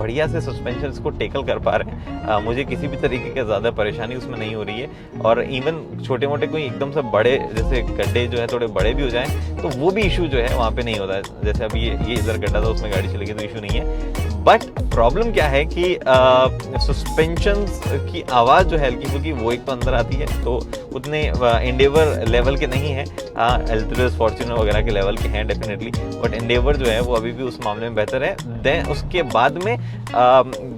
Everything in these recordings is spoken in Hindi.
बढ़िया से सस्पेंशन को टेकल कर पा रहे हैं। मुझे किसी भी तरीके की ज़्यादा परेशानी उसमें नहीं हो रही है। और इवन छोटे मोटे कोई एकदम से बड़े जैसे गड्ढे जो है थोड़े बड़े भी हो जाएं तो वो भी इशू जो है वहाँ पे नहीं होता है। जैसे अभी ये इधर गड्ढा था उसमें गाड़ी चली गई तो इशू नहीं है। बट प्रॉब्लम क्या है कि सस्पेंशन की आवाज़ जो है हल्की फुल्की वो एक तो अंदर आती है, तो उतने एंडेवर लेवल के नहीं है। एल्टुरस फॉर्च्यूनर वगैरह के लेवल के हैं डेफिनेटली, बट एंडेवर जो है वो अभी भी उस मामले में बेहतर है। देन उसके बाद में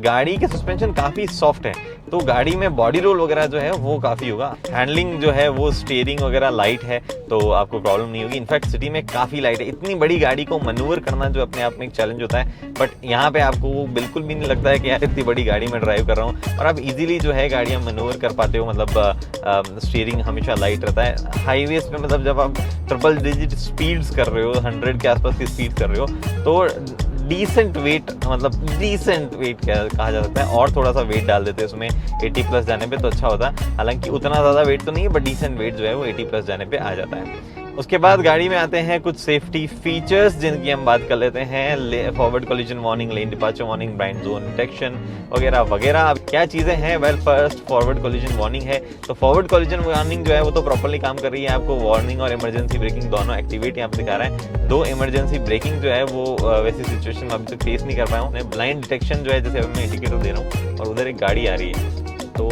गाड़ी के सस्पेंशन काफ़ी सॉफ्ट है, तो गाड़ी में बॉडी रोल वगैरह जो है वो काफ़ी होगा। हैंडलिंग जो है वो स्टीयरिंग वगैरह लाइट है, तो आपको प्रॉब्लम नहीं होगी। इनफैक्ट सिटी में काफ़ी लाइट है। इतनी बड़ी गाड़ी को मैन्यूवर करना जो अपने आप में एक चैलेंज होता है, बट यहाँ पे आपको वो बिल्कुल भी नहीं लगता है कि यार इतनी बड़ी गाड़ी में ड्राइव कर रहा हूँ, और आप इजीली जो है गाड़ियाँ मैन्यूवर कर पाते हो। मतलब स्टीयरिंग हमेशा लाइट रहता है। हाईवेज पे मतलब जब आप ट्रिपल डिजिट स्पीड्स कर रहे हो, 100 के आसपास की स्पीड कर रहे हो, तो डिसेंट वेट, मतलब डिसेंट वेट कहा जा सकता है। और थोड़ा सा वेट डाल देते हैं उसमें 80 प्लस जाने पे तो अच्छा होता। हालांकि उतना ज़्यादा वेट तो नहीं है, बट डिसेंट वेट जो है वो 80 प्लस जाने पे आ जाता है। उसके बाद गाड़ी में आते हैं कुछ सेफ्टी फीचर्स जिनकी हम बात कर लेते हैं। Forward collision warning, lane departure warning, blind zone detection वगैरह वगैरह। अब क्या चीज़ें हैं? Well, first forward collision warning है। तो फॉरवर्ड कोलिजन वार्निंग जो है वो तो प्रॉपर्ली काम कर रही है। आपको वार्निंग और इमरजेंसी ब्रेकिंग दोनों एक्टिवेट यहाँ पे दिखा रहा है। दो इमरजेंसी ब्रेकिंग जो है वो वैसी सिचुएशन में अभी तक फेस नहीं कर पाया हूँ। ब्लाइंड डिटेक्शन जो है, जैसे अभी मैं इंडिकेटर दे रहा हूँ और उधर एक गाड़ी आ रही है, तो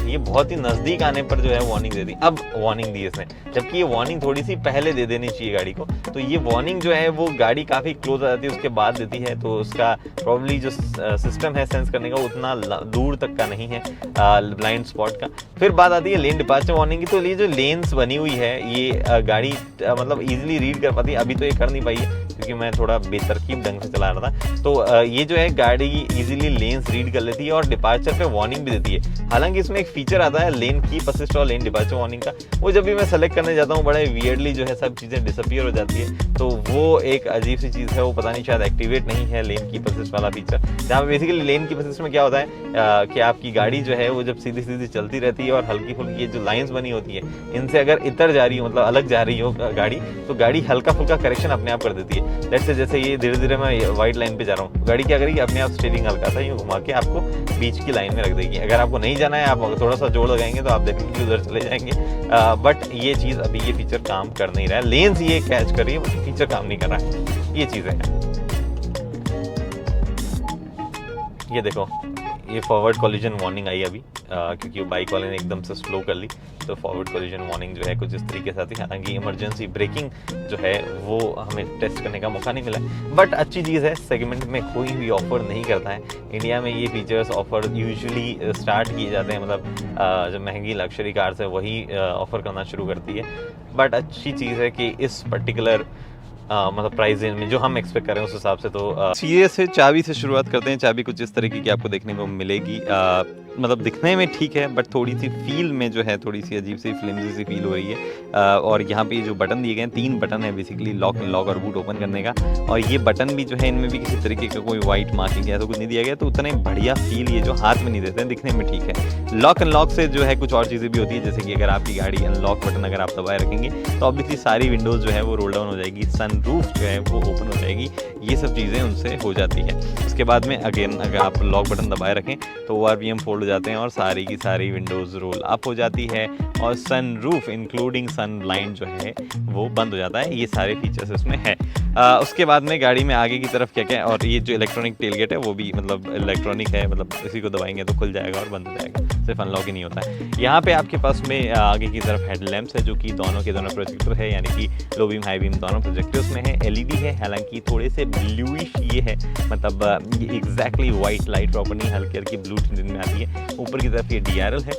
ये बहुत ही नज़दीक आने पर जो है वार्निंग दे दी। अब वार्निंग दी इसने, जबकि ये वार्निंग थोड़ी सी पहले दे देनी चाहिए गाड़ी को। तो ये वार्निंग जो है वो गाड़ी काफ़ी क्लोज आ जाती है उसके बाद देती है, तो उसका प्रॉब्ली जो सिस्टम है सेंस करने का उतना दूर तक का नहीं है ब्लाइंड स्पॉट का। फिर बात आती है लेन डिपार्चर वार्निंग की। तो ये जो लेन्स बनी हुई है ये गाड़ी मतलब ईजिली रीड कर पाती है। अभी तो ये कर नहीं पाई है क्योंकि मैं थोड़ा बेतरकीब ढंग से चला रहा था। तो ये जो है गाड़ी इजीली लेन्स रीड कर लेती है और डिपार्चर पे वार्निंग भी देती है। हालांकि इसमें एक फीचर आता है लेन कीप असिस्ट और लेन डिपार्चर वार्निंग का, वो जब भी मैं सेलेक्ट करने जाता हूँ बड़े वियर्डली जो है सब चीज़ें डिसअपीयर हो जाती है। तो वो एक अजीब सी चीज़ है, वो पता नहीं शायद एक्टिवेट नहीं है लेन कीप असिस्ट वाला फीचर। जहाँ पे बेसिकली लेन कीप असिस्ट में क्या होता है कि आपकी गाड़ी जो है वो जब सीधी सीधी चलती रहती है और हल्की फुल्की जो लाइन्स बनी होती है इनसे अगर इतर जा रही हो, मतलब अलग जा रही हो गाड़ी, तो गाड़ी हल्का फुल्का करेक्शन अपने आप कर देती है। जैसे ये धीरे धीरे मैं व्हाइट लाइन पे जा रहा हूँ, गाड़ी क्या करेगी अपने आप स्टीयरिंग हल्का सा यूँ घुमा के आपको बीच की लाइन में रख देगी। अगर आपको नहीं जाना है, आप थोड़ा सा जोड़ लगाएंगे तो आप देखेंगे कि उधर चले जाएंगे। बट ये चीज़ अभी ये फीचर काम कर नहीं रहा है। लेंस ये कैच कर रही है बट फीचर काम नहीं कर रहा है। ये चीज़ें हैं। ये देखो, ये फॉरवर्ड कोलिजन वार्निंग आई अभी क्योंकि बाइक वाले ने एकदम से स्लो कर ली, तो फॉरवर्ड कोलिजन वार्निंग जो है कुछ इस तरीके से आती है। हालांकि इमरजेंसी ब्रेकिंग जो है वो हमें टेस्ट करने का मौका नहीं मिला, बट अच्छी चीज़ है। सेगमेंट में कोई भी ऑफर नहीं करता है। इंडिया में ये फीचर्स ऑफर यूजुअली स्टार्ट किए जाते हैं, मतलब जो महंगी लग्जरी कार्स है वही ऑफर करना शुरू करती है। बट अच्छी चीज़ है कि इस पर्टिकुलर मतलब प्राइस रेंज में जो हम एक्सपेक्ट कर रहे हैं उस हिसाब से। तो सीरियस से चाबी से शुरुआत करते हैं। चाबी कुछ इस तरीके की आपको देखने को मिलेगी। मतलब दिखने में ठीक है बट थोड़ी सी फील में जो है थोड़ी सी अजीब सी फ्लिमजी सी फील हो रही है। और यहाँ पे जो बटन दिए गए हैं, 3 बटन है बेसिकली, लॉक और बूट ओपन करने का। और ये बटन भी जो है इनमें भी किसी तरीके का कोई वाइट मार्किंग या तो कुछ नहीं दिया गया, तो उतने बढ़िया फील ये जो हाथ में नहीं देते हैं, दिखने में ठीक है। लॉक अनलॉक से जो है कुछ और चीज़ें भी होती है, जैसे कि अगर आपकी गाड़ी अनलॉक बटन अगर आप दबाए रखेंगे तो ऑब्वियसली सारी विंडोज़ जो है वो रोल डाउन हो जाएगी, सनरूफ जो है वो ओपन हो जाएगी। ये सब चीज़ें उनसे हो जाती है। उसके बाद में अगेन अगर आप लॉक बटन दबाए रखें तो ORVM फोल्ड हो जाते हैं और सारी की सारी विंडोज़ रोल अप हो जाती है और सनरूफ इंक्लूडिंग सन ब्लाइंड जो है वो बंद हो जाता है। ये सारे फीचर्स इसमें है। उसके बाद में गाड़ी में आगे की तरफ क्या क्या है, और ये जो इलेक्ट्रॉनिक टेलगेट है वो भी मतलब इलेक्ट्रॉनिक है, मतलब इसी को दबाएंगे तो खुल जाएगा और बंद हो जाएगा, सिर्फ अनलॉक ही नहीं होता है। यहाँ पे आपके पास में आगे की तरफ हेडलैम्प्स है जो कि दोनों के दोनों प्रोजेक्टर है, यानी कि लो बीम हाई बीम दोनों प्रोजेक्टर्स में है। LED है, हालांकि थोड़े से ब्लूइश ये है, मतलब ये एग्जैक्टली वाइट लाइट प्रॉपर्टी हल्की हल्की ब्लू टिंट में आती है। ऊपर की तरफ ये DRL है,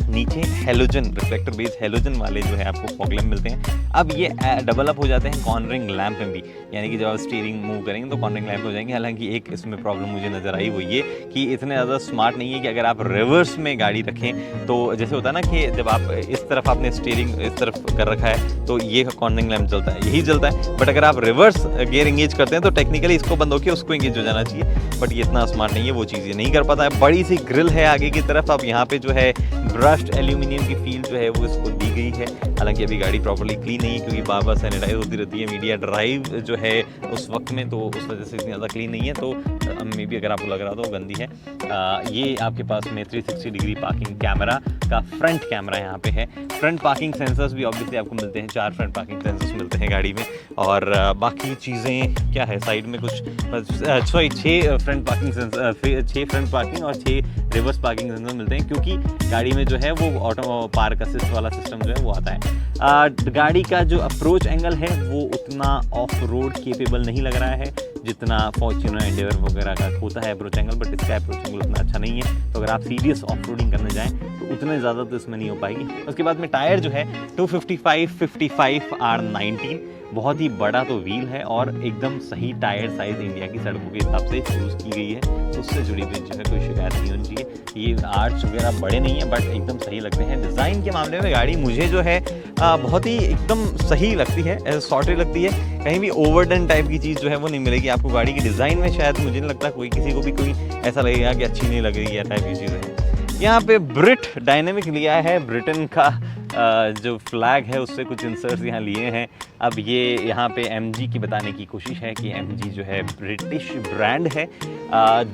नीचे हेलोजन रिफ्लेक्टर बेस हेलोजन वाले जो है आपको फॉग लैम्प मिलते हैं। अब ये डबल अप हो जाते हैं कॉर्नरिंग लैंप में भी, यानी कि जब आप स्टीयरिंग मूव करेंगे तो कॉर्नरिंग लैंप हो जाएंगे। हालांकि एक इसमें प्रॉब्लम मुझे नज़र आई, वो ये कि इतने ज़्यादा स्मार्ट नहीं है कि अगर आप रिवर्स में गाड़ी रखें तो जैसे होता है ना कि जब आप इस तरफ आपने स्टीयरिंग इस तरफ कर रखा है तो ये कॉर्नरिंग लैंप जलता है, यही जलता है। बट अगर आप रिवर्स गियर इंगेज करते हैं तो टेक्निकली इसको बंद होकर उसको इंगेज हो जाना चाहिए, बट ये इतना स्मार्ट नहीं है, वो चीज़ ये नहीं कर पाता है। बड़ी सी ग्रिल है आगे की तरफ। अब यहाँ पे जो है ब्रश्ड एल्यूमिनियम की फील जो है वो इसको दी गई है। हालांकि अभी गाड़ी प्रॉपर्ली क्लीन नहीं है क्योंकि बार बार सैनिटाइज होती रहती है मीडिया ड्राइव जो है उस वक्त में, तो उस वजह से इतनी ज़्यादा क्लीन नहीं है। तो मे बी अगर आपको लग रहा तो गंदी है। ये आपके पास में 360 डिग्री पार्किंग कैमरा का फ्रंट कैमरा यहाँ पे है। फ्रंट पार्किंग सेंसर्स भी ऑब्वियसली आपको मिलते हैं, 4 फ्रंट पार्किंग सेंसर्स मिलते हैं गाड़ी में। और बाकी चीज़ें क्या है, साइड में कुछ 6 front parking sensor, 6 front parking और 6 रिवर्स पार्किंग सेंसर मिलते हैं, क्योंकि गाड़ी में जो है वो ऑटो पार्क असिस्ट वाला सिस्टम जो है वो आता है। गाड़ी का जो अप्रोच एंगल है वो उतना ऑफ रोड केपेबल नहीं लग रहा है जितना फॉर्च्यूनर एंडेवर वगैरह का होता है अप्रोच एंगल, बट इसका अप्रोच एंगल उतना अच्छा नहीं है। तो अगर आप सीरियस ऑफ रोडिंग करने जाएं तो उतने ज़्यादा तो इसमें नहीं हो पाएगी। उसके बाद में टायर जो है 255 R19, बहुत ही बड़ा तो व्हील है और एकदम सही टायर साइज़ इंडिया की सड़कों के हिसाब से चूज़ की गई है, तो उससे जुड़ी हुई जो है कोई शिकायत नहीं होनी चाहिए। ये आर्च वगैरह बड़े नहीं है बट एकदम सही लगते हैं। डिज़ाइन के मामले में गाड़ी मुझे जो है बहुत ही एकदम सही लगती है, सॉर्टेड लगती है। कहीं भी ओवरडन टाइप की चीज़ जो है वो नहीं मिलेगी आपको गाड़ी की डिज़ाइन में। शायद मुझे नहीं लगता कोई किसी को भी कोई ऐसा लगेगा कि अच्छी नहीं लग रही है टाइप की चीज़ें। यहाँ पे ब्रिट डायनेमिक लिया है, ब्रिटेन का जो फ्लैग है उससे कुछ इंसर्ट्स यहाँ लिए हैं। अब ये यहाँ पे MG की बताने की कोशिश है कि MG जो है ब्रिटिश ब्रांड है।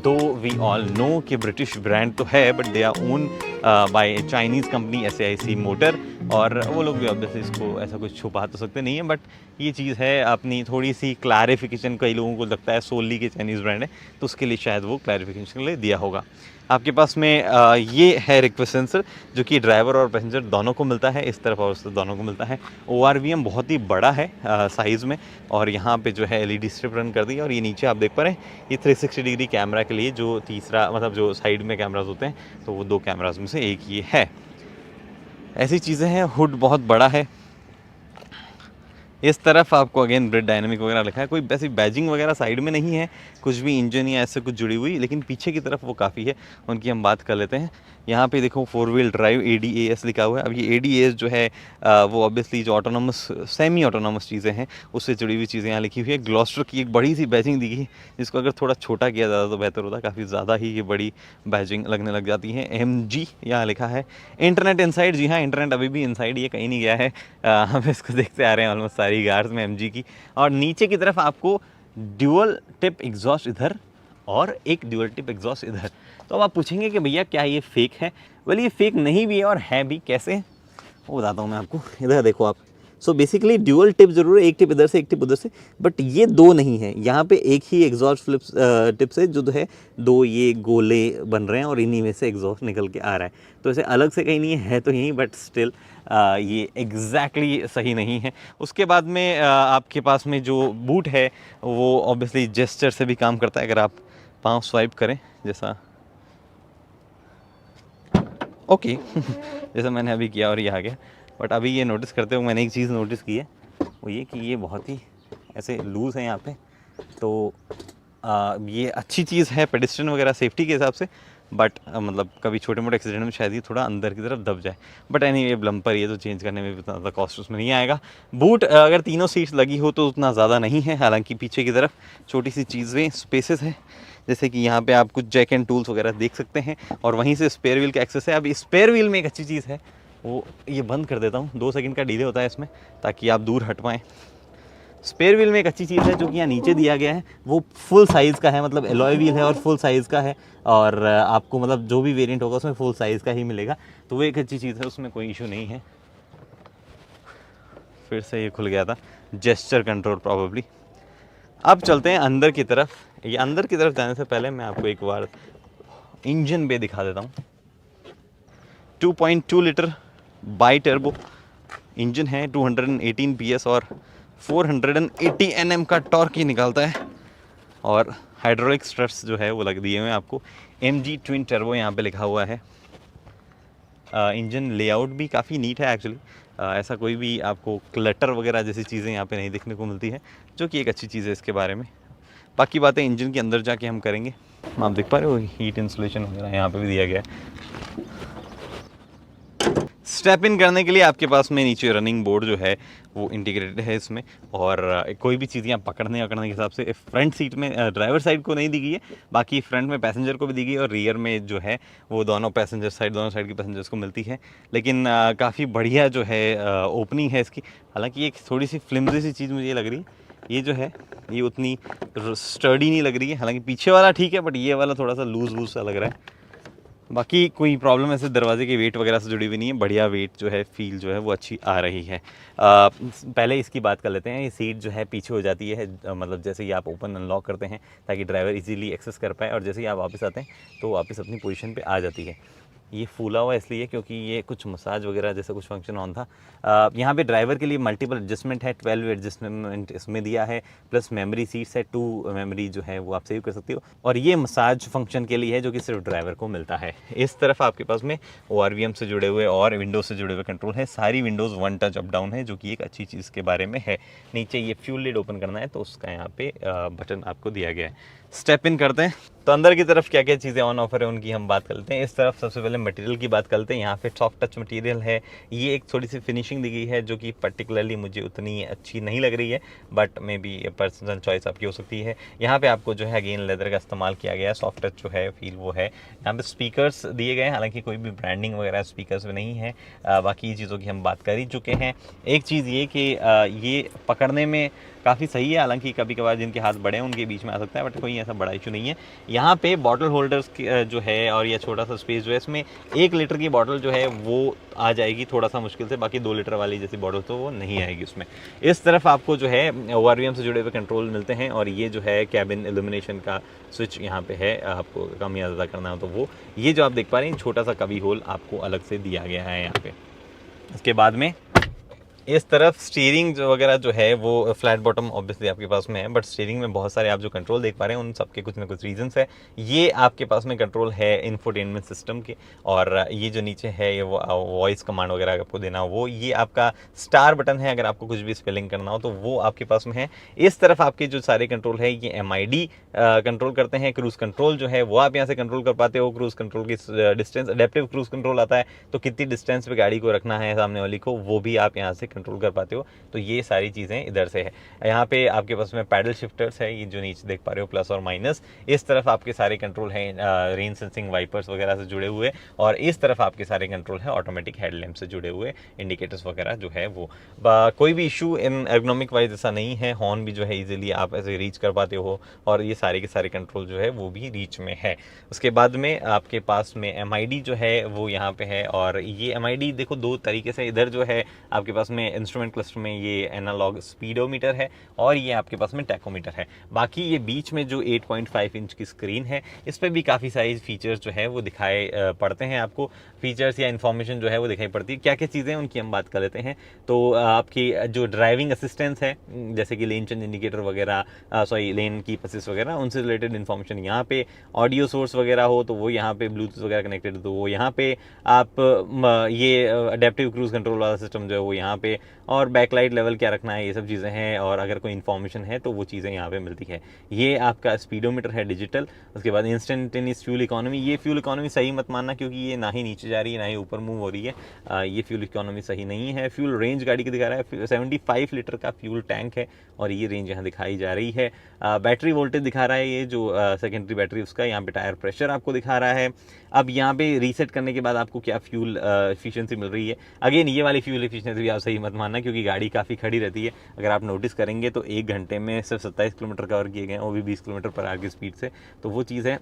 दो वी ऑल नो कि ब्रिटिश ब्रांड तो है but they are owned by Chinese company SAIC motor, और वो लोग भी ऑब्वियसली इसको ऐसा कुछ छुपा तो सकते नहीं है, बट ये चीज़ है अपनी थोड़ी सी क्लैरिफिकेशन। कई लोगों को लगता है सोली के चाइनीज़ ब्रांड है तो उसके लिए शायद वो क्लैरिफिकेशन के लिए दिया होगा। आपके पास में ये है रिक्वेस्ट सेंसर जो कि ड्राइवर और पैसेंजर दोनों को मिलता है, इस तरफ और उस तरफ दोनों को मिलता है। ORVM बहुत ही बड़ा है साइज़ में, और यहाँ पे जो है LED स्ट्रिप रन कर दी है। और ये नीचे आप देख पा रहे हैं ये 360 डिग्री कैमरा के लिए जो तीसरा मतलब जो साइड में कैमराज होते हैं तो वो 2 कैमराज में से एक ये है। ऐसी चीज़ें हैं। हुड बहुत बड़ा है। इस तरफ आपको अगेन ब्रिट डायनेमिक वगैरह लिखा है, कोई ऐसी बैजिंग वगैरह साइड में नहीं है, कुछ भी इंजन या ऐसे कुछ जुड़ी हुई, लेकिन पीछे की तरफ वो काफ़ी है, उनकी हम बात कर लेते हैं। यहाँ पे देखो 4 व्हील ड्राइव ADAS लिखा हुआ है। अब ये ADAS जो है वो ऑब्वियसली जो ऑटोनॉमस सेमी ऑटोनॉमस चीज़ें हैं उससे जुड़ी हुई चीज़ें यहाँ लिखी हुई है। ग्लॉस्टर की एक बड़ी सी बैजिंग दी गई, जिसको अगर थोड़ा छोटा किया जाता तो बेहतर होता, काफ़ी ज़्यादा ही ये बड़ी बैजिंग लगने लग जाती है। MG यहाँ लिखा है। इंटरनेट इनसाइड, जी हाँ इंटरनेट अभी भी इनसाइड, ये कहीं नहीं गया है। हम इसको देखते आ रहे हैं ऑलमोस्ट सारी कार्स में MG की। और नीचे की तरफ आपको ड्यूअल टिप एग्जॉस्ट इधर और एक ड्यूअल टिप एग्जॉस्ट इधर। तो अब आप पूछेंगे कि भैया क्या ये फेक है? वेल ये फेक नहीं भी है और है भी। कैसे वो बताता हूँ मैं आपको। इधर देखो आप। सो बेसिकली ड्यूअल टिप जरूर है, एक टिप इधर से एक टिप उधर से, बट ये 2 नहीं है। यहाँ पे एक ही एग्जॉस्ट फ्लिप्स टिप से जो है 2 ये गोले बन रहे हैं और इन्हीं में से एग्जॉस्ट निकल के आ रहा है। तो ऐसे अलग से कहीं नहीं है तो यहीं, बट स्टिल ये एग्जैक्टली सही नहीं है। उसके बाद में आपके पास में जो बूट है वो ऑब्वियसली जेस्चर से भी काम करता है। अगर आप पाँव स्वाइप करें जैसा, ओके जैसा मैंने अभी किया और ये आ गया। बट अभी ये नोटिस करते हुए मैंने एक चीज़ नोटिस की है, वो ये कि ये बहुत ही ऐसे लूज़ है यहाँ पे। तो ये अच्छी चीज़ है पेडेस्ट्रियन वगैरह सेफ्टी के हिसाब से, बट मतलब कभी छोटे मोटे एक्सीडेंट में शायद ये थोड़ा अंदर की तरफ दब जाए। बट एनीवे ब्लम्पर ये तो चेंज करने में भी उतना ज़्यादा कॉस्ट उसमें नहीं आएगा। बूट अगर तीनों सीट्स लगी हो तो उतना ज़्यादा नहीं है, हालांकि पीछे की तरफ छोटी सी चीज़ें स्पेसेस हैं, जैसे कि यहाँ पे आप कुछ जैक एंड टूल्स वगैरह देख सकते हैं, और वहीं से स्पेयर व्हील का एक्सेस है। अब स्पेयर व्हील में एक अच्छी चीज़ है, वो ये बंद कर देता हूँ, 2 सेकंड का डिले होता है इसमें ताकि आप दूर हट पाएँ। स्पेयर व्हील में एक अच्छी चीज़ है जो कि यहाँ नीचे दिया गया है, वो फुल साइज़ का है, मतलब एलॉय व्हील है और फुल साइज़ का है, और आपको मतलब जो भी वेरिएंट होगा उसमें फुल साइज़ का ही मिलेगा। तो वो एक अच्छी चीज़ है, उसमें कोई इशू नहीं है। फिर से ये खुल गया था, जेस्चर कंट्रोल प्रॉबेबली। अब चलते हैं अंदर की तरफ। ये अंदर की तरफ जाने से पहले मैं आपको एक बार इंजन बे दिखा देता हूँ। 2.2 लीटर बाई टर्बो इंजन है, 218 PS और 480 Nm का टॉर्क ही निकालता है, और हाइड्रोलिक स्ट्रट्स जो है वो लग दिए हुए हैं आपको। MG ट्विन टर्बो यहाँ पे लिखा हुआ है। इंजन लेआउट भी काफ़ी नीट है एक्चुअली। ऐसा कोई भी आपको क्लटर वगैरह जैसी चीज़ें यहाँ पे नहीं देखने को मिलती है, जो कि एक अच्छी चीज़ है इसके बारे में। बाकी बातें इंजन के अंदर जाके हम करेंगे। आप देख पा रहे हो हीट इंसुलेशन वगैरह यहाँ पे भी दिया गया है। स्टेप इन करने के लिए आपके पास में नीचे रनिंग बोर्ड जो है वो इंटीग्रेटेड है इसमें, और कोई भी चीज़ें आप पकड़ने के हिसाब से फ्रंट सीट में ड्राइवर साइड को नहीं दी गई है, बाकी फ्रंट में पैसेंजर को भी दी गई है, और रियर में जो है वो दोनों साइड के पैसेंजर्स को मिलती है। लेकिन काफ़ी बढ़िया जो है ओपनिंग है इसकी। हालांकि एक थोड़ी सी फ्लिमजी सी चीज़ मुझे ये लग रही है, ये जो है ये उतनी स्टर्डी नहीं लग रही है। हालांकि पीछे वाला ठीक है, बट ये वाला थोड़ा सा लूज सा लग रहा है। बाकी कोई प्रॉब्लम ऐसे दरवाजे के वेट वगैरह से जुड़ी हुई नहीं है, बढ़िया वेट जो है, फील जो है वो अच्छी आ रही है। पहले इसकी बात कर लेते हैं। ये सीट जो है पीछे हो जाती है, मतलब जैसे ही आप ओपन अनलॉक करते हैं ताकि ड्राइवर इजीली एक्सेस कर पाए, और जैसे ही आप वापस आते हैं तो वापस अपनी पोजीशन पे आ जाती है। ये फूला हुआ इसलिए क्योंकि ये कुछ मसाज वगैरह जैसा कुछ फंक्शन ऑन था। यहाँ पे ड्राइवर के लिए मल्टीपल एडजस्टमेंट है, 12 एडजस्टमेंट इसमें दिया है, प्लस मेमोरी सीट्स है, 2 मेमोरी जो है वो आप सेव कर सकते हो, और ये मसाज फंक्शन के लिए है जो कि सिर्फ ड्राइवर को मिलता है। इस तरफ आपके पास में ORVM से जुड़े हुए और विंडोज से जुड़े हुए कंट्रोल है। सारी विंडोज़ 1 टच अप डाउन है, जो कि एक अच्छी चीज़ के बारे में है। नीचे ये फ्यूल लिड ओपन करना है तो उसका यहाँ पे बटन आपको दिया गया है। स्टेप इन करते हैं तो अंदर की तरफ क्या क्या चीज़ें ऑन ऑफर है उनकी हम बात करते हैं। इस तरफ सबसे पहले मटेरियल की बात करते हैं। यहाँ पे सॉफ्ट टच मटेरियल है, ये एक थोड़ी सी फिनिशिंग दी गई है जो कि पर्टिकुलरली मुझे उतनी अच्छी नहीं लग रही है, but may be personal choice आपकी हो सकती है। यहाँ पे आपको जो है अगेन लेदर का इस्तेमाल किया गया है, सॉफ्ट टच जो है फील वो है। यहाँ पे स्पीकर्स दिए गए हैं, हालांकि कोई भी ब्रांडिंग वगैरह स्पीकर्स में नहीं है। बाकी चीज़ों की हम बात कर ही चुके हैं। एक चीज़ ये कि ये पकड़ने में काफ़ी सही है, हालांकि कभी कभार जिनके हाथ बड़े हैं उनके बीच में आ सकता है, बट कोई ऐसा बड़ा इशू नहीं है। यहाँ पे बॉटल होल्डर्स जो है और ये छोटा सा स्पेस जो है, इसमें 1 लीटर की बॉटल जो है वो आ जाएगी थोड़ा सा मुश्किल से, बाकी 2 लीटर वाली जैसी बॉटल तो वो नहीं आएगी उसमें। इस तरफ आपको जो है ORVM से जुड़े हुए कंट्रोल मिलते हैं, और ये जो है कैबिन इल्यूमिनेशन का स्विच यहाँ पे है, आपको कम या ज़्यादा करना हो तो वो, ये जो आप देख पा रहे हैं छोटा सा कभी होल आपको अलग से दिया गया है यहाँ पे। इसके बाद में इस तरफ स्टीयरिंग जो वगैरह जो है वो फ्लैट बॉटम ऑब्वियसली आपके पास में है, बट स्टीयरिंग में बहुत सारे आप जो कंट्रोल देख पा रहे हैं उन सबके कुछ ना कुछ रीजंस है। ये आपके पास में कंट्रोल है इंफोटेनमेंट सिस्टम के, और ये जो नीचे है ये वो वॉइस कमांड वगैरह आपको देना हो वो, ये आपका स्टार बटन है, अगर आपको कुछ भी स्पेलिंग करना हो तो वो आपके पास में है। इस तरफ आपके जो सारे कंट्रोल है ये MID कंट्रोल करते हैं। क्रूज कंट्रोल जो है वो आप यहाँ से कंट्रोल कर पाते हो। क्रूज कंट्रोल की डिस्टेंस, अडेप्टिव क्रूज कंट्रोल आता है, तो कितनी डिस्टेंस पे गाड़ी को रखना है सामने वाली को, वो भी आप यहाँ से कंट्रोल कर पाते हो। तो ये सारी चीज़ें इधर से है। यहाँ पे आपके पास में पैडल शिफ्टर्स है, ये जो नीचे देख पा रहे हो प्लस और माइनस। इस तरफ आपके सारे कंट्रोल हैं रेन सेंसिंग वाइपर्स वगैरह से जुड़े हुए, और इस तरफ आपके सारे कंट्रोल है ऑटोमेटिक हेडलैम्प से जुड़े हुए, इंडिकेटर्स वगैरह जो है वो। कोई भी इशू इन एर्गोनॉमिक वाइज ऐसा नहीं है। हॉर्न भी जो है इजीली आप ऐसे रीच कर पाते हो, और ये सारे के सारे कंट्रोल जो है वो भी रीच में है। उसके बाद में आपके पास में MID जो है वो यहाँ पे है, और ये MID देखो 2 तरीके से, इधर जो है आपके पास में इंस्ट्रूमेंट क्लस्टर में ये एनालॉग स्पीडोमीटर है, और ये आपके पास में टैकोमीटर है। बाकी ये बीच में जो 8.5 इंच की स्क्रीन है, इस पर भी काफ़ी सारी फीचर्स जो है वो दिखाए पड़ते हैं आपको। फीचर्स या इन्फॉर्मेशन जो है वो दिखाई पड़ती है। क्या क्या चीज़ें उनकी हम बात कर लेते हैं। तो आपकी जो ड्राइविंग असिस्टेंस है, जैसे कि लेन चेंज इंडिकेटर वगैरह, लेन की असिस्ट वगैरह, उनसे रिलेटेड इन्फॉर्मेशन यहाँ पे। ऑडियो सोर्स वगैरह हो तो वो यहाँ पे, ब्लूटूथ वगैरह कनेक्टेड तो वो यहाँ पे। आप ये अडेप्टिव क्रूज कंट्रोल वाला सिस्टम जो है वो यहाँ पे, और बैकलाइट लेवल क्या रखना है, ये सब चीज़ें हैं, और अगर कोई इन्फॉर्मेशन है तो वो चीज़ें यहाँ पे मिलती है। ये आपका स्पीडोमीटर है डिजिटल। उसके बाद इंस्टेंटेनियस फ्यूल इकोनॉमी, ये फ्यूल इकोनॉमी सही मत मानना, क्योंकि ये ना ही नीचे जा रही है ना ही ऊपर मूव हो रही है। ये फ्यूल इकोनॉमी सही नहीं है। फ्यूल रेंज गाड़ी की दिखा रहा है, 75 लीटर का फ्यूल टैंक है, और ये रेंज यहाँ दिखाई जा रही है। बैटरी वोल्टेज दिखा रहा है, ये जो सेकेंडरी बैटरी उसका। यहाँ पे टायर प्रेशर आपको दिखा रहा है। अब यहाँ पे रीसेट करने के बाद आपको क्या फ्यूल एफिशिएंसी मिल रही है। अगेन ये वाली फ्यूल एफिशिएंसी भी आप सही मत मानना, क्योंकि गाड़ी काफ़ी खड़ी रहती है। अगर आप नोटिस करेंगे तो 1 घंटे में सिर्फ 27 किलोमीटर कवर किए गए हैं, वो भी 20 किलोमीटर पर आवर की स्पीड से। तो वो चीज़ है।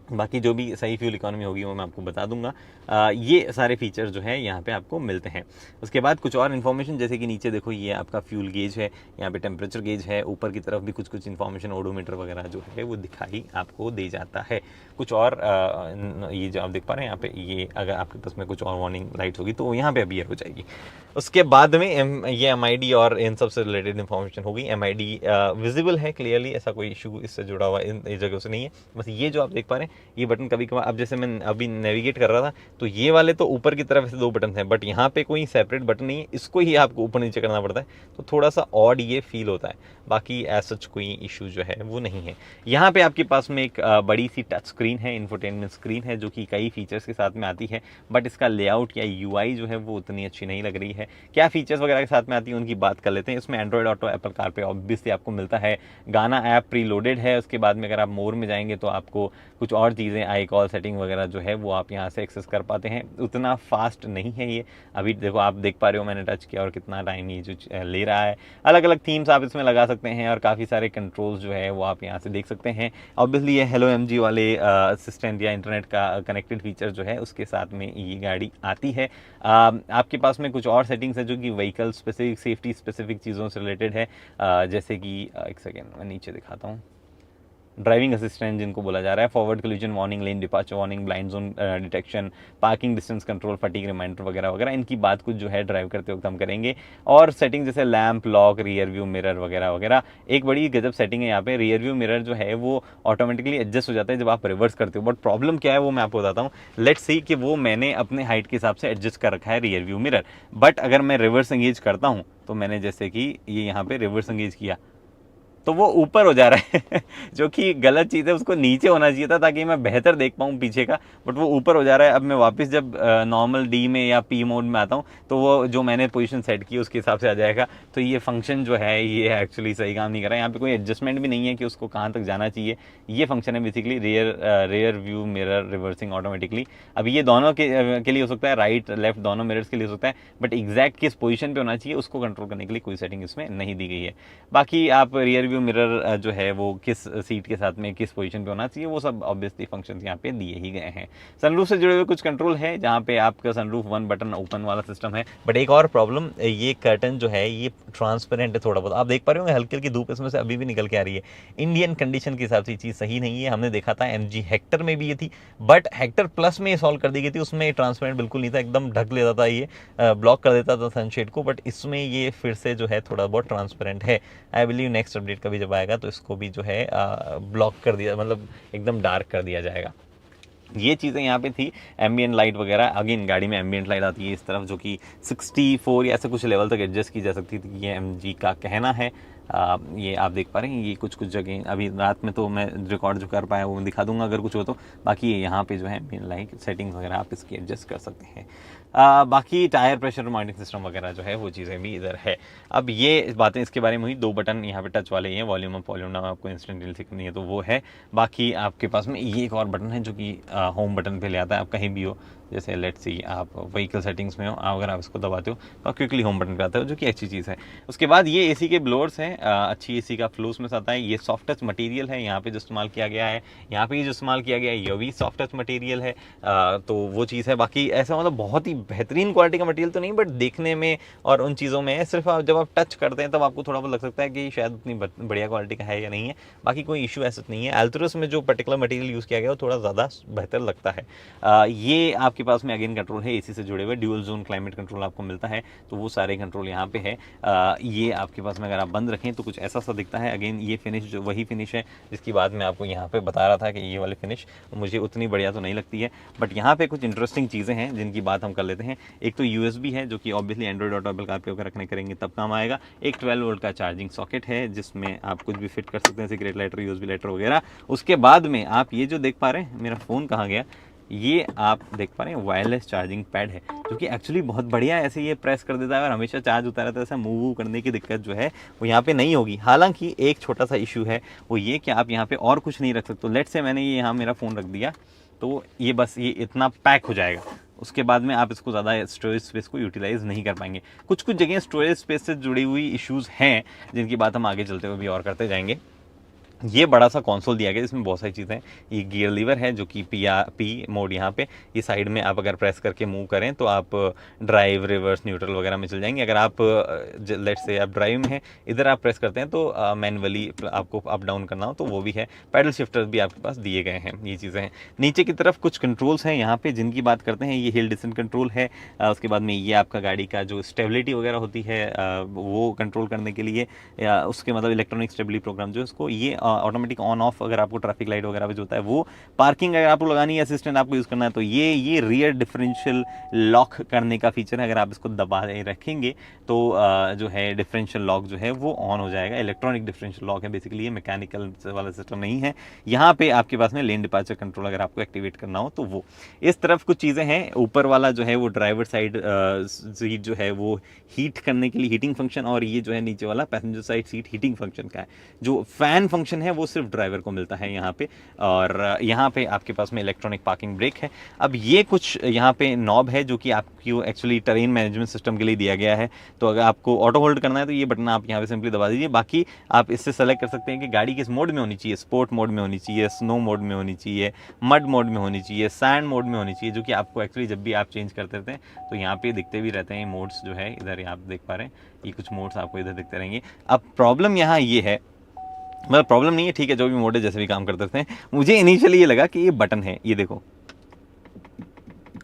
बाकी जो भी सही फ्यूल इकोनॉमी होगी वो मैं आपको बता दूंगा। ये सारे फीचर्स जो है यहाँ पे आपको मिलते हैं। उसके बाद कुछ और इन्फॉर्मेशन, जैसे कि नीचे देखो ये आपका फ्यूल गेज है, यहाँ पे टेम्परेचर गेज है, ऊपर की तरफ भी कुछ इन्फॉर्मेशन, ओडोमीटर वगैरह जो है वो दिखाई आपको दे जाता है। कुछ और ये जो आप देख पा रहे हैं यहाँ पे, ये अगर आपके पास में कुछ और वार्निंग लाइट्स होगी तो यहाँ पे अभी हो जाएगी। उसके बाद में ये MID और इन सब से रिलेटेड इन्फॉर्मेशन होगी। MID विजिबल है क्लियरली, ऐसा कोई इशू इससे जुड़ा हुआ इन जगह से नहीं है। बस ये जो आप देख पा रहे हैं ये बटन कभी कभार, अब जैसे मैं अभी नेविगेट कर रहा था तो ये वाले तो ऊपर की तरफ ऐसे 2 बटन हैं, बट यहाँ पे कोई सेपरेट बटन नहीं है, इसको ही आपको ऊपर नीचे करना पड़ता है, तो थोड़ा सा ऑड ये फील होता है। बाकी एज सच कोई इशू जो है वो नहीं है। यहाँ पे आपके पास में एक बड़ी सी टच स्क्रीन है, इंफोटेनमेंट स्क्रीन है, जो कि कई फीचर्स के साथ में आती है, बट इसका लेआउट या यूआई जो है वो उतनी अच्छी नहीं लग रही है। क्या फीचर्स वगैरह के साथ में आती है उनकी बात कर लेते हैं। इसमें Android auto, Apple CarPlay obviously आपको मिलता है, गाना ऐप प्री लोडेड है। उसके बाद में अगर आप मोर में जाएंगे तो आपको कुछ और चीज़ें, आई कॉल सेटिंग वगैरह जो है वो आप यहाँ से एक्सेस कर पाते हैं। उतना फास्ट नहीं है ये, अभी देखो आप देख पा रहे हो मैंने टच किया और कितना टाइम ये जो ले रहा है। अलग अलग थीम्स आप इसमें लगा सकते हैं और काफ़ी सारे कंट्रोल्स जो है वो आप यहाँ से देख सकते हैं। ऑब्वियसली ये हेलो एमजी वाले असिस्टेंट या इंटरनेट का कनेक्टेड फीचर जो है उसके साथ में ये गाड़ी आती है। आपके पास में कुछ और सेटिंग्स है जो कि व्हीकल स्पेसिफिक, सेफ्टी स्पेसिफिक चीज़ों से रिलेटेड है, जैसे कि एक सेकेंड मैं नीचे दिखाता हूँ। ड्राइविंग असिस्टेंट जिनको बोला जा रहा है, forward collision warning, lane departure warning, blind zone detection, parking distance control, fatigue reminder वगैरह वगैरह, इनकी बात कुछ जो है ड्राइव करते वक्त हम करेंगे। और सेटिंग जैसे lamp, lock, rear view mirror वगैरह वगैरह। एक बड़ी गजब सेटिंग है यहाँ पे, रियर व्यू मिरर जो है वो ऑटोमेटिकली एडजस्ट हो जाता है जब आप रिवर्स करते हो। बट प्रॉब्लम क्या है वो मैं आपको बताता हूँ। लेट्स सी कि वो मैंने अपने हाइट के हिसाब से एडजस्ट कर रखा है रियर व्यू मिरर, बट अगर मैं रिवर्स एंगेज करता हूँ तो मैंने जैसे कि ये यहाँ पे रिवर्स एंगेज किया तो वो ऊपर हो जा रहा है जो कि गलत चीज़ है, उसको नीचे होना चाहिए था ताकि मैं बेहतर देख पाऊँ पीछे का, बट वो ऊपर हो जा रहा है। अब मैं वापस जब नॉर्मल डी में या पी मोड में आता हूँ तो वो जो मैंने पोजीशन सेट की उसके हिसाब से आ जाएगा। तो ये फंक्शन जो है ये एक्चुअली सही काम नहीं कर रहा है। यहाँ पे कोई एडजस्टमेंट भी नहीं है कि उसको कहाँ तक जाना चाहिए। ये फंक्शन है basically rear view mirror reversing automatically. अब ये दोनों के लिए हो सकता है, राइट लेफ्ट दोनों मिरर्स के लिए हो सकता है, बट एग्जैक्ट किस पोजीशन पे होना चाहिए उसको कंट्रोल करने के लिए कोई सेटिंग इसमें नहीं दी गई है। बाकी आप रियर व्यू मिरर जो है वो किस सीट के साथ में किस पोजीशन पे होना चाहिए वो सब ऑब्वियसली फंक्शंस यहाँ पे दिए ही गए हैं। सनरूफ से जुड़े हुए कुछ कंट्रोल है जहाँ पे आपका सनरूफ 1 बटन ओपन वाला सिस्टम है। बट एक और प्रॉब्लम, ये कर्टन जो है ये ट्रांसपेरेंट है थोड़ा बहुत, आप देख पा रहे होंगे हल्की हल्की धूप इसमें से अभी भी निकल के आ रही है। इंडियन कंडीशन के हिसाब से ये चीज़ सही नहीं है। हमने देखा था एमजी हेक्टर में भी ये थी, बट हेक्टर प्लस में ये सॉल्व कर दी गई थी, उसमें ट्रांसपेरेंट बिल्कुल नहीं था, एकदम ढक लेता था, ये ब्लॉक कर देता था सनशेड को। बट इसमें ये फिर से जो है थोड़ा बहुत ट्रांसपेरेंट है। आई बिलीव नेक्स्ट अपडेट कभी जब आएगा तो इसको भी जो है ब्लॉक कर दिया, मतलब एकदम डार्क कर दिया जाएगा। ये चीज़ें यहाँ पे थी। एम्बियंट लाइट वगैरह, अगेन गाड़ी में एम्बियंट लाइट आती है इस तरफ जो कि 64 या ऐसे कुछ लेवल तक एडजस्ट की जा सकती थी, ये एमजी का कहना है। ये आप देख पा रहे हैं, ये कुछ जगह अभी रात में तो मैं रिकॉर्ड जो कर पाया वो मैं दिखा दूंगा अगर कुछ हो तो। बाकी यहाँ पे जो है एम्बियंट लाइट सेटिंग्स वगैरह आप इसकी एडजस्ट कर सकते हैं। बाकी टायर प्रेशर मॉनिटरिंग सिस्टम वगैरह जो है वो चीज़ें भी इधर है। अब ये बातें इसके बारे में हुई, 2 बटन यहाँ पे टच वाले ही हैं, वॉल्यूम अप वॉल्यूम डाउन, आपको इंस्टेंट डिलीट करनी है तो वो है। बाकी आपके पास में ये एक और बटन है जो कि होम बटन पे ले आता है। आप कहीं भी हो, जैसे लेट्स सी आप व्हीकल सेटिंग्स में हो, अगर आप इसको दबाते हो तो आप क्विकली होम बटन पे आते हो, जो कि अच्छी चीज़ है। उसके बाद ये एसी के ब्लोअर्स हैं, अच्छी एसी का फ्लो उसमें आता है। ये सॉफ्ट टच मटेरियल है यहाँ पे जो इस्तेमाल किया गया है, यहाँ पे जो इस्तेमाल किया गया है ये भी सॉफ्ट टच मटेरियल है, तो वो चीज़ है। बाकी ऐसा मतलब बहुत ही बेहतरीन क्वालिटी का मटेरियल तो नहीं, बट देखने में और उन चीज़ों में सिर्फ आप जब आप टच करते हैं तब आपको थोड़ा बहुत लग सकता है कि शायद उतनी बढ़िया क्वालिटी का है या नहीं है। बाकी कोई इशू ऐसा नहीं है। अल्ट्रोस में जो पर्टिकुलर मटेरियल यूज़ किया गया वो थोड़ा ज़्यादा बेहतर लगता है। ये आपके पास में अगेन कंट्रोल है एसी से जुड़े हुए, ड्यूअल जोन क्लाइमेट कंट्रोल आपको मिलता है, तो वो सारे कंट्रोल यहाँ पे है। ये आपके पास में अगर आप बंद रखें तो कुछ ऐसा सा दिखता है। अगेन ये फिनिश जो वही फिनिश है जिसकी बात मैं आपको यहाँ पे बता रहा था कि ये वाली फिनिश मुझे उतनी बढ़िया तो नहीं लगती है। बट यहाँ पे कुछ इंटरेस्टिंग चीज़ें हैं जिनकी बात हम कर लेते हैं। एक तो यूएसबी है जो कि ऑब्वियसली एंड्रॉइड और एप्पल कारप्ले वगैरह रखने करेंगे तब काम आएगा। एक 12 वोल्ट का चार्जिंग सॉकेट है जिसमें आप कुछ भी फिट कर सकते हैं, सिगरेट लाइटर, यूएसबी लाइटर वगैरह। उसके बाद में आप ये जो देख पा रहे हैं, मेरा फ़ोन कहाँ गया, ये आप देख पा रहे हैं वायरलेस चार्जिंग पैड है जो कि एक्चुअली बहुत बढ़िया है। ऐसे ये प्रेस कर देता है और हमेशा चार्ज होता रहता है, ऐसा मूव करने की दिक्कत जो है वो यहाँ पे नहीं होगी। हालांकि एक छोटा सा इशू है वो ये कि आप यहाँ पे और कुछ नहीं रख सकते। लेट्स से मैंने ये यहाँ मेरा फ़ोन रख दिया तो ये बस ये इतना पैक हो जाएगा, उसके बाद में आप इसको ज़्यादा स्टोरेज स्पेस को यूटिलाइज़ नहीं कर पाएंगे। कुछ जगह स्टोरेज स्पेस से जुड़ी हुई इश्यूज़ हैं जिनकी बात हम आगे चलते हुए भी और करते जाएंगे। ये बड़ा सा कंसोल दिया गया जिसमें बहुत सारी चीज़ें हैं। ये गियर लीवर है जो कि पी मोड यहाँ पे, ये साइड में आप अगर प्रेस करके मूव करें तो आप ड्राइव, रिवर्स, न्यूट्रल वगैरह में चल जाएंगे। अगर आप लेट्स से आप ड्राइव में हैं, इधर आप प्रेस करते हैं तो मैनुअली आपको अप डाउन करना हो तो वो भी है। पैडल शिफ्टर भी आपके पास दिए गए हैं, ये चीज़ें हैं। नीचे की तरफ कुछ कंट्रोल्स हैं यहाँ पे जिनकी बात करते हैं। ये हिल डिसेंट कंट्रोल है। उसके बाद में ये आपका गाड़ी का जो स्टेबिलिटी वगैरह होती है वो कंट्रोल करने के लिए, उसके मतलब इलेक्ट्रॉनिक स्टेबिलिटी प्रोग्राम जो है उसको ये ऑटोमेटिक ऑन ऑफ अगर आपको ट्रैफिक लाइट वगैरह पे जो होता है वो, पार्किंग अगर आपको लगानी है, असिस्टेंट आपको यूज़ करना है तो ये रियर डिफरेंशियल लॉक करने का फीचर है। अगर आप इसको दबा रखेंगे तो जो है डिफरेंशियल लॉक जो है वो ऑन हो जाएगा। इलेक्ट्रॉनिक डिफरेंशियल लॉक है बेसिकली, ये मैकेनिकल वाला सिस्टम नहीं है। यहाँ पे आपके पास में लेन डिपार्चर कंट्रोल अगर आपको एक्टिवेट करना हो तो वो इस तरफ कुछ चीज़ें हैं। ऊपर वाला जो है वो ड्राइवर साइड सीट जो है वो हीट करने के लिए हीटिंग फंक्शन, और ये जो है नीचे वाला passenger side seat heating function का है। जो फैन फंक्शन है वो सिर्फ ड्राइवर को मिलता है यहाँ पे। और यहाँ पे आपके पास में इलेक्ट्रॉनिक पार्किंग ब्रेक है। अब ये कुछ यहाँ पे नॉब है जो कि आपको एक्चुअली टेरेन मैनेजमेंट सिस्टम के लिए दिया गया है। तो अगर आपको ऑटो होल्ड करना है तो ये बटन आप यहाँ पे सिंपली दबा दीजिए। बाकी आप इससे सेलेक्ट कर सकते हैं कि गाड़ी किस मोड में होनी चाहिए, स्पोर्ट मोड में होनी चाहिए, स्नो मोड में होनी चाहिए, मड मोड में होनी चाहिए, सैंड मोड में होनी चाहिए, जो कि आपको एक्चुअली जब भी आप चेंज करते रहते हैं तो यहाँ पे दिखते भी रहते हैं मोड्स जो है। इधर आप देख पा रहे हैं ये कुछ मोड्स आपको इधर दिखते रहेंगे। अब प्रॉब्लम यहाँ ये है, मतलब प्रॉब्लम नहीं है, ठीक है, जो भी मोड है जैसे भी काम करते हैं। मुझे इनिशियली ये लगा कि ये बटन है, ये देखो,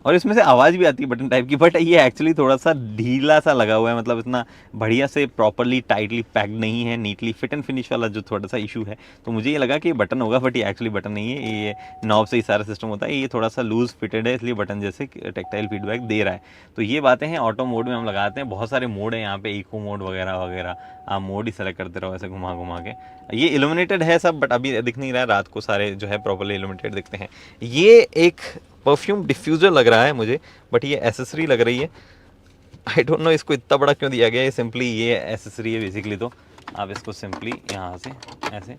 और इसमें से आवाज़ भी आती है बटन टाइप की, बट ये एक्चुअली थोड़ा सा ढीला सा लगा हुआ है, मतलब इतना बढ़िया से प्रॉपरली टाइटली पैक्ड नहीं है, नीटली फिट एंड फिनिश वाला जो थोड़ा सा इशू है। तो मुझे ये लगा कि ये बटन होगा, बट ये एक्चुअली बटन नहीं है, ये नॉब से ही सारा सिस्टम होता है। ये थोड़ा सा लूज फिटेड है, इसलिए बटन जैसे टेक्टाइल फीडबैक दे रहा है। तो ये बातें हैं। ऑटो मोड में हम लगाते हैं, बहुत सारे मोड है यहाँ पे, इको मोड वगैरह वगैरह, आप मोड ही सेलेक्ट करते रहो ऐसे घुमा घुमा के। ये इल्यूमिनेटेड है सब, बट अभी दिख नहीं रहा है, रात को सारे जो है प्रॉपरली इल्यूमिनेटेड दिखते हैं। ये एक परफ्यूम डिफ्यूज़र लग रहा है मुझे, बट ये एसेसरी लग रही है। आई डोंट नो इसको इतना बड़ा क्यों दिया गया है। सिंपली ये एसेसरी है बेसिकली। तो आप इसको सिंपली यहाँ से ऐसे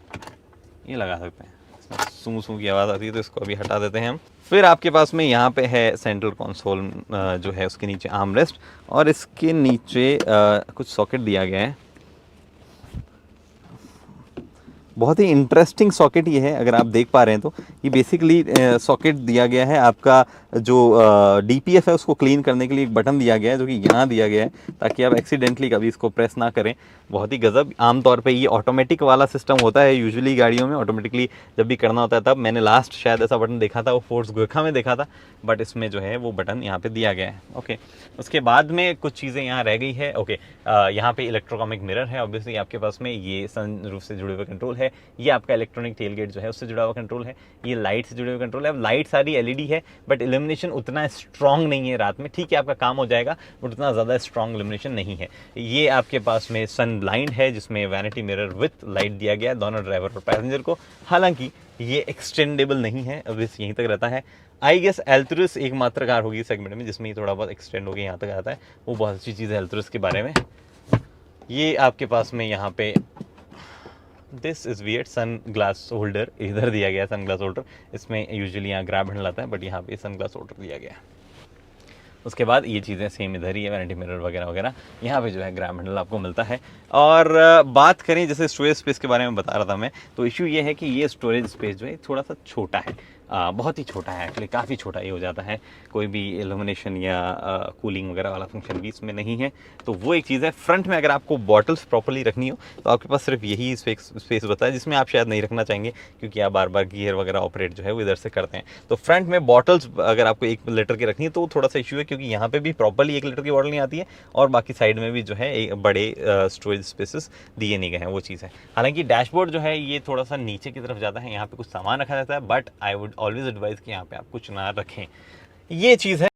ये लगा सकते हैं। इसमें सूं सूं की आवाज़ आती है तो इसको अभी हटा देते हैं हम। फिर आपके पास में यहाँ पे है सेंट्रल कंसोल जो है, उसके नीचे आर्म रेस्ट, और इसके नीचे कुछ सॉकेट दिया गया है। बहुत ही इंटरेस्टिंग सॉकेट ये है, अगर आप देख पा रहे हैं तो ये बेसिकली सॉकेट दिया गया है। आपका जो DPF है उसको क्लीन करने के लिए एक बटन दिया गया है, जो कि यहाँ दिया गया है, ताकि आप एक्सीडेंटली कभी इसको प्रेस ना करें। बहुत ही गज़ब। आमतौर पे ये ऑटोमेटिक वाला सिस्टम होता है यूजुअली गाड़ियों में, ऑटोमेटिकली जब भी करना होता है तब। मैंने लास्ट शायद ऐसा बटन देखा था, वो फोर्स गोरखा में देखा था, बट इसमें जो है वो बटन यहाँ पे दिया गया है। ओके, उसके बाद में कुछ चीज़ें यहाँ रह गई है। ओके, यहाँ पे इलेक्ट्रोकॉमिक मिरर है, ऑब्वियसली आपके पास में ये सन रूफ से जुड़े हुए कंट्रोल है। ये आपका इलेक्ट्रॉनिक टेल गेट जो है उससे जुड़ा हुआ कंट्रोल है। ये लाइट से जुड़े हुए कंट्रोल है। अब लाइट सारी LED है, बट इल्यूमिनेशन उतना स्ट्रॉन्ग नहीं है रात में। ठीक है, आपका काम हो जाएगा, बट उतना ज़्यादा स्ट्रॉन्ग इल्यूमिनेशन नहीं है। ये आपके पास में सन ब्लाइंड है, जिसमें वैनिटी मिरर विथ लाइट दिया गया है दोनों ड्राइवर और पैसेंजर को। हालांकि ये एक्सटेंडेबल नहीं है, अब इस यहीं तक रहता है। आई गेस एल्टुरस एकमात्र कार होगी सेगमेंट में जिसमें थोड़ा बहुत एक्सटेंड होकर यहाँ तक आता है। वो बहुत अच्छी चीज़ है एल्टुरस के बारे में। ये आपके पास में यहाँ पे this is weird sunglass holder इधर दिया गया है, सन ग्लास होल्डर। इसमें यूजुअली यहाँ ग्रैब हैंडल आता है, बट यहाँ पे सन ग्लास होल्डर दिया गया है। उसके बाद ये चीज़ें सेम इधर ही है, वैनिटी मिरर वगैरह वगैरह। यहाँ पे जो है ग्रैब हैंडल आपको मिलता है। और बात करें जैसे स्टोरेज स्पेस के बारे में बता रहा था मैं, तो इशू ये है कि ये स्टोरेज स्पेस जो है थोड़ा सा छोटा है, बहुत ही छोटा है एक्चुअली, काफ़ी छोटा ये हो जाता है। कोई भी इल्यूमिनेशन या कूलिंग वगैरह वाला फंक्शन भी इसमें नहीं है, तो वो एक चीज़ है। फ्रंट में अगर आपको बॉटल्स प्रॉपर्ली रखनी हो तो आपके पास सिर्फ यही स्पेस बता है, जिसमें आप शायद नहीं रखना चाहेंगे क्योंकि आप बार बार गियर वगैरह ऑपरेट जो है वो इधर से करते हैं। तो फ्रंट में बॉटल्स अगर आपको 1 लीटर की रखनी है तो थोड़ा सा इशू है, क्योंकि यहाँ पे भी प्रॉपर्ली 1 लीटर की बॉटल नहीं आती है, और बाकी साइड में भी जो है बड़े स्टोरेज स्पेसेस दिए नहीं गए हैं, वो चीज़ है। हालांकि डैशबोर्ड जो है ये थोड़ा सा नीचे की तरफ जाता है, यहाँ पे कुछ सामान रखा जाता है, but I would always advise कि यहाँ पे आप कुछ ना रखें। ये चीज़ है।